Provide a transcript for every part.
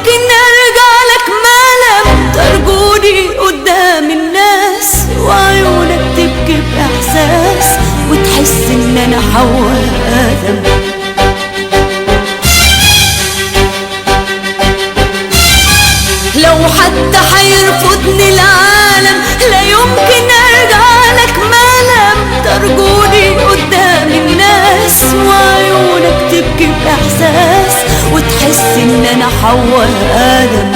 يمكن ارجع لك ما لم ترجوني قدام الناس، وعيونك تبكي باحساس وتحس ان انا حواء ادم. لو حتى حيرفضني العالم لا يمكن ارجع لك ما لم ترجوني قدام الناس، وعيونك تبكي باحساس وتحس ان انا حواء ادم.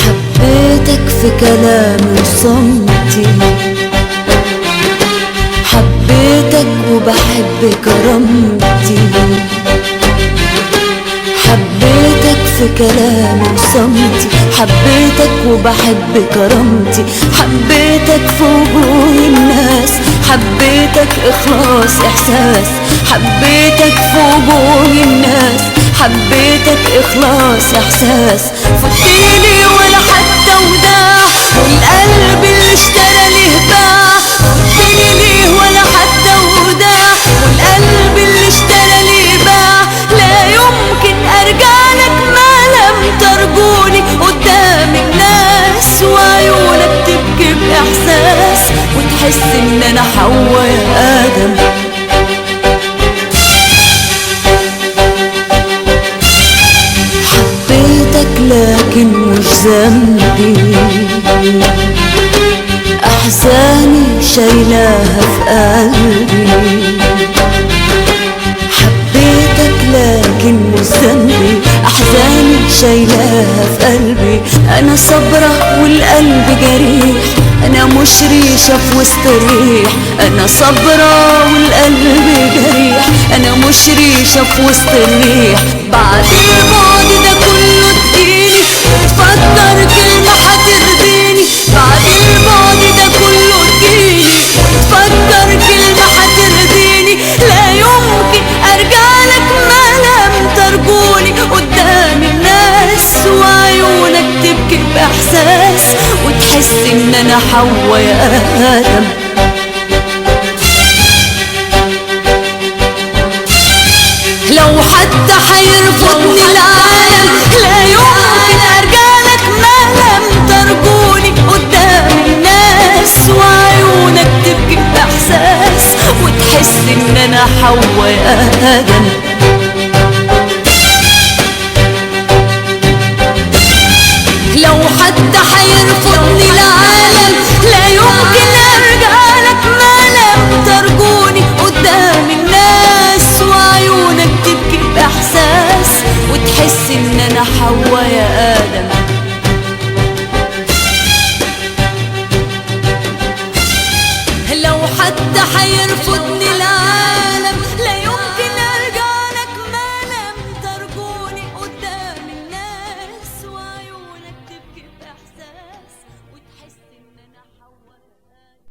حبيتك في كلامي وصمتي، حبيتك وبحب كرامتي، حبيتك في كلامي وصمتي، حبيتك وبحب كرامتي، حبيتك في وجوه الناس، حبيتك إخلاص إحساس، حبيتك في وجوه الناس، حبيتك إخلاص إحساس. فتيلي ولا حتى وداع، والقلب اللي اشترى ليه باع. فتيلي ولا حتى وداع، والقلب اللي اشترى ليه باع. لا يمكن ارجع لك ما لم ترجوني قدام الناس، وعيونك تبكي باحساس وتحس ان انا حواء يا ادم. حبيتك لكن مش ذنبي، احزاني شايلاها في قلبي. حبيتك لكن مش ذنبي، احزاني شايلاها في قلبي. انا صبرة والقلب جريح، انا مش ريشة في وسط الريح. انا صبرة والقلب جريح، انا مش ريشة في وسط الريح. بعد البعد ده كله تجيني وتفكر كلمة هترضيني. بعد البعد ده كله تجيني وتفكر كلمة هترضيني. لا يمكن ارجع لك ما لم ترجوني قدام الناس، وعيونك تبكي باحساس وتحس ان انا حواء يا ادم. لو حتى حيرفضني العالم لا يمكن ارجع لك ما لم ترجوني قدام الناس، وعيونك تبكي باحساس وتحس ان انا حواء يا ادم. لو حتى حيرفضني العالم لا يمكن ارجع لك ما لم ترجوني قدام الناس، وعيونك تبكي باحساس وتحس ان انا حواء يا ادم. لو حتى حيرفضني